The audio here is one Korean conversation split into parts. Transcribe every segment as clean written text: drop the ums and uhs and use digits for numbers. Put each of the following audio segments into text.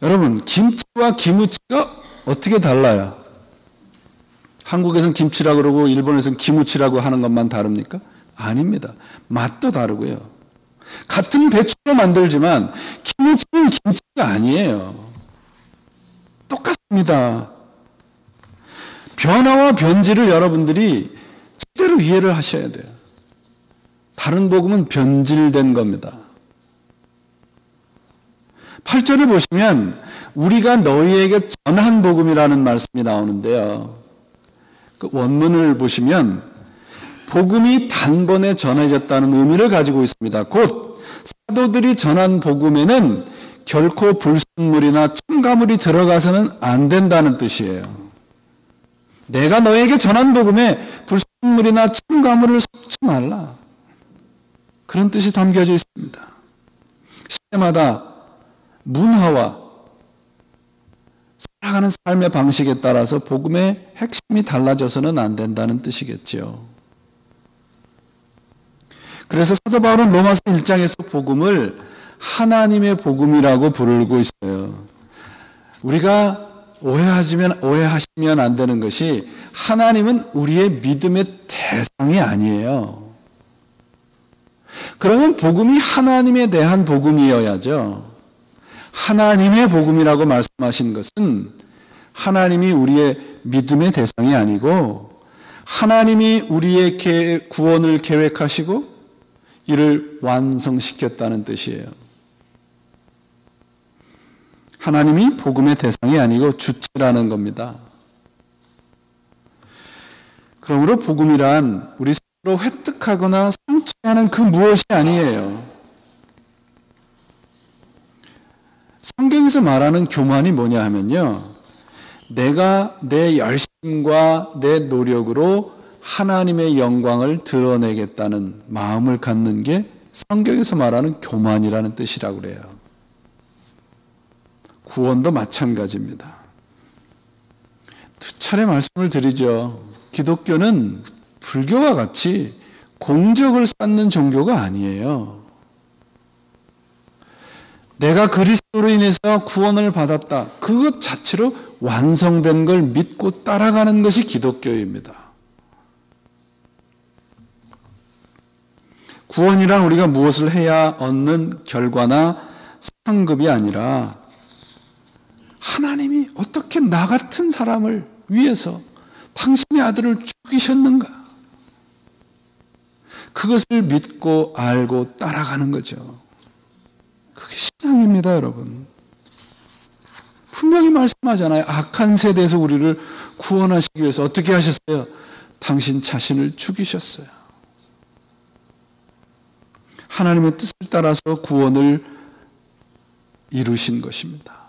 여러분, 김치와 기무치가 어떻게 달라요? 한국에서는 김치라고 그러고 일본에서는 기무치라고 하는 것만 다릅니까? 아닙니다. 맛도 다르고요. 같은 배추로 만들지만 기무치는 김치가 아니에요. 똑같습니다. 변화와 변질을 여러분들이 제대로 이해를 하셔야 돼요. 다른 복음은 변질된 겁니다. 8절에 보시면 우리가 너희에게 전한 복음이라는 말씀이 나오는데요. 그 원문을 보시면 복음이 단번에 전해졌다는 의미를 가지고 있습니다. 곧 사도들이 전한 복음에는 결코 불순물이나 첨가물이 들어가서는 안 된다는 뜻이에요. 내가 너에게 전한 복음에 불순물이나 첨가물을 섞지 말라. 그런 뜻이 담겨져 있습니다. 시대마다 문화와 살아가는 삶의 방식에 따라서 복음의 핵심이 달라져서는 안 된다는 뜻이겠죠. 그래서 사도 바울은 로마서 1장에서 복음을 하나님의 복음이라고 부르고 있어요. 우리가 오해하시면 안 되는 것이 하나님은 우리의 믿음의 대상이 아니에요. 그러면 복음이 하나님에 대한 복음이어야죠. 하나님의 복음이라고 말씀하신 것은 하나님이 우리의 믿음의 대상이 아니고 하나님이 우리의 구원을 계획하시고 이를 완성시켰다는 뜻이에요. 하나님이 복음의 대상이 아니고 주체라는 겁니다. 그러므로 복음이란 우리 스스로 획득하거나 성취하는 그 무엇이 아니에요. 성경에서 말하는 교만이 뭐냐 하면요. 내가 내 열심과 내 노력으로 하나님의 영광을 드러내겠다는 마음을 갖는 게 성경에서 말하는 교만이라는 뜻이라고 그래요. 구원도 마찬가지입니다. 두 차례 말씀을 드리죠. 기독교는 불교와 같이 공적을 쌓는 종교가 아니에요. 내가 그리스도로 인해서 구원을 받았다. 그것 자체로 완성된 걸 믿고 따라가는 것이 기독교입니다. 구원이란 우리가 무엇을 해야 얻는 결과나 상급이 아니라 하나님이 어떻게 나 같은 사람을 위해서 당신의 아들을 죽이셨는가? 그것을 믿고 알고 따라가는 거죠. 그게 신앙입니다, 여러분. 분명히 말씀하잖아요. 악한 세대에서 우리를 구원하시기 위해서 어떻게 하셨어요? 당신 자신을 죽이셨어요. 하나님의 뜻을 따라서 구원을 이루신 것입니다.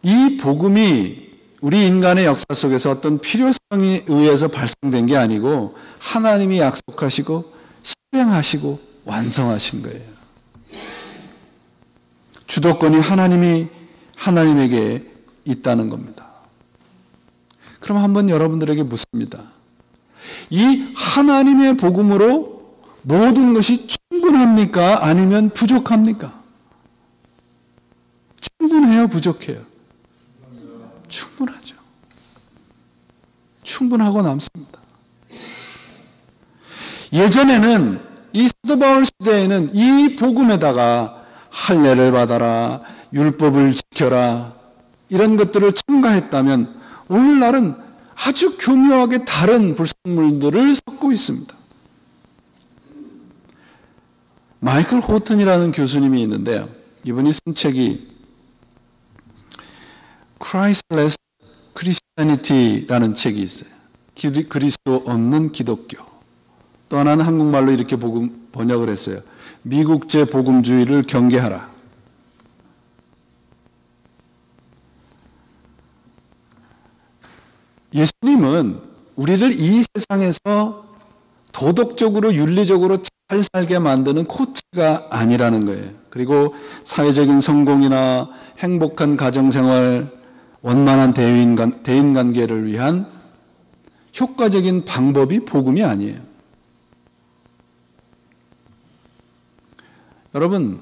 이 복음이 우리 인간의 역사 속에서 어떤 필요성에 의해서 발생된 게 아니고 하나님이 약속하시고 실행하시고 완성하신 거예요. 주도권이 하나님에게 있다는 겁니다. 그럼 한번 여러분들에게 묻습니다. 이 하나님의 복음으로 모든 것이 충분합니까? 아니면 부족합니까? 충분해요? 부족해요? 충분하죠. 충분하고 남습니다. 예전에는 이 사도 바울 시대에는 이 복음에다가 할례를 받아라, 율법을 지켜라 이런 것들을 첨가했다면 오늘날은 아주 교묘하게 다른 불순물들을 섞고 있습니다. 마이클 호튼이라는 교수님이 있는데요. 이분이 쓴 책이 Christless Christianity라는 책이 있어요. 그리스도 없는 기독교. 또 하나는 한국말로 이렇게 번역을 했어요. 미국제 복음주의를 경계하라. 예수님은 우리를 이 세상에서 도덕적으로 윤리적으로 잘 살게 만드는 코치가 아니라는 거예요. 그리고 사회적인 성공이나 행복한 가정생활, 원만한 대인관계를 위한 효과적인 방법이 복음이 아니에요. 여러분,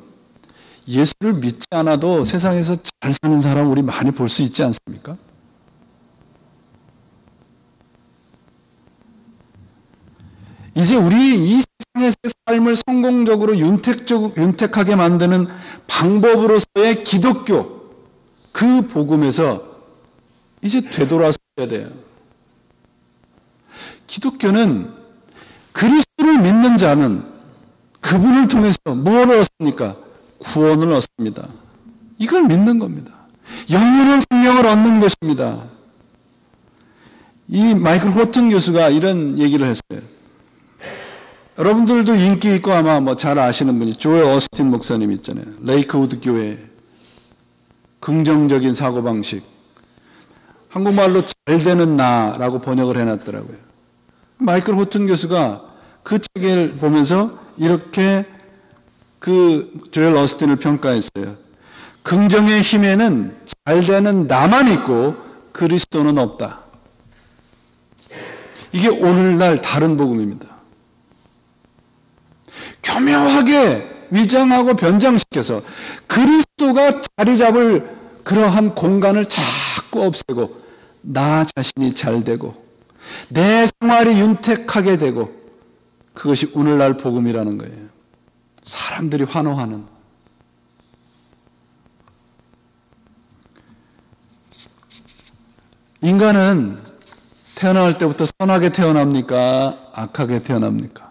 예수를 믿지 않아도 세상에서 잘 사는 사람 우리 많이 볼 수 있지 않습니까? 이제 우리 이 세상의 삶을 성공적으로 윤택하게 만드는 방법으로서의 기독교, 그 복음에서 이제 되돌아서야 돼요. 기독교는 그리스도를 믿는 자는 그분을 통해서 뭘 얻습니까? 구원을 얻습니다. 이걸 믿는 겁니다. 영원한 생명을 얻는 것입니다. 이 마이클 호튼 교수가 이런 얘기를 했어요. 여러분들도 인기 있고 아마 잘 아시는 분이 조엘 어스틴 목사님 있잖아요. 레이크우드 교회. 긍정적인 사고방식. 한국말로 잘 되는 나라고 번역을 해놨더라고요. 마이클 호튼 교수가 그 책을 보면서 이렇게 그 조엘 어스틴을 평가했어요. 긍정의 힘에는 잘 되는 나만 있고 그리스도는 없다. 이게 오늘날 다른 복음입니다. 교묘하게 위장하고 변장시켜서 그리스도가 자리 잡을 그러한 공간을 자꾸 없애고 나 자신이 잘 되고 내 생활이 윤택하게 되고 그것이 오늘날 복음이라는 거예요. 사람들이 환호하는. 인간은 태어날 때부터 선하게 태어납니까? 악하게 태어납니까?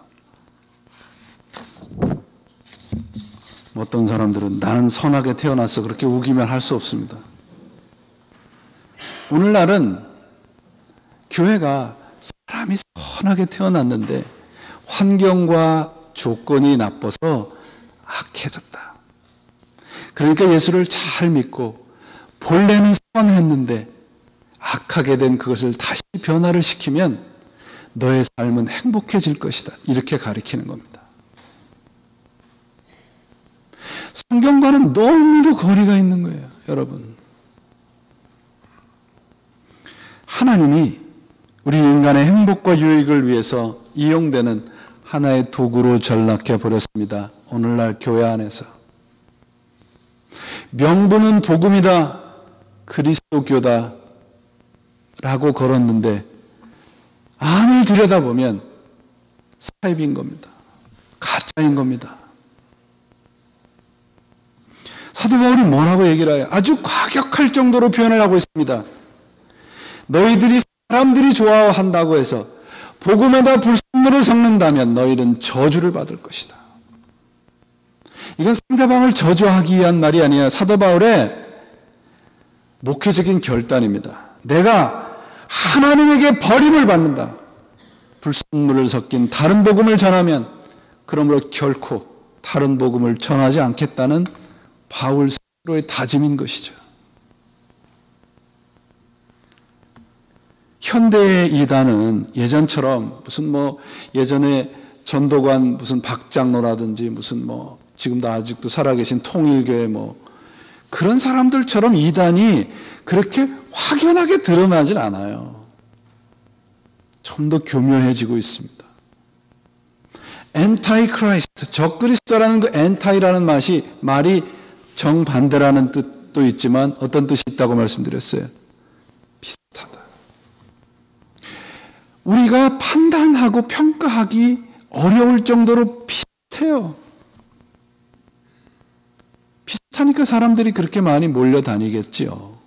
어떤 사람들은 나는 선하게 태어나서 그렇게 우기면 할 수 없습니다. 오늘날은 교회가 사람이 선하게 태어났는데 환경과 조건이 나빠서 악해졌다. 그러니까 예수를 잘 믿고 본래는 선했는데 악하게 된 그것을 다시 변화를 시키면 너의 삶은 행복해질 것이다. 이렇게 가리키는 겁니다. 성경과는 너무도 거리가 있는 거예요, 여러분. 하나님이 우리 인간의 행복과 유익을 위해서 이용되는 하나의 도구로 전락해 버렸습니다. 오늘날 교회 안에서. 명분은 복음이다, 그리스도교다 라고 걸었는데 안을 들여다보면 사입인 겁니다. 가짜인 겁니다. 사도 바울이 뭐라고 얘기를 해요? 아주 과격할 정도로 표현을 하고 있습니다. 너희들이 사람들이 좋아한다고 해서 복음에다 불순물을 섞는다면 너희는 저주를 받을 것이다. 이건 상대방을 저주하기 위한 말이 아니라 사도 바울의 목회적인 결단입니다. 내가 하나님에게 버림을 받는다. 불순물을 섞인 다른 복음을 전하면 그러므로 결코 다른 복음을 전하지 않겠다는 바울 스스로의 다짐인 것이죠. 현대의 이단은 예전처럼 무슨 예전에 전도관 무슨 박장로라든지 무슨 지금도 아직도 살아계신 통일교회 그런 사람들처럼 이단이 그렇게 확연하게 드러나질 않아요. 좀 더 교묘해지고 있습니다. 엔타이 크라이스트, 적그리스도라는 그 엔타이라는 말이 정반대라는 뜻도 있지만 어떤 뜻이 있다고 말씀드렸어요. 비슷하다. 우리가 판단하고 평가하기 어려울 정도로 비슷해요. 비슷하니까 사람들이 그렇게 많이 몰려다니겠지요.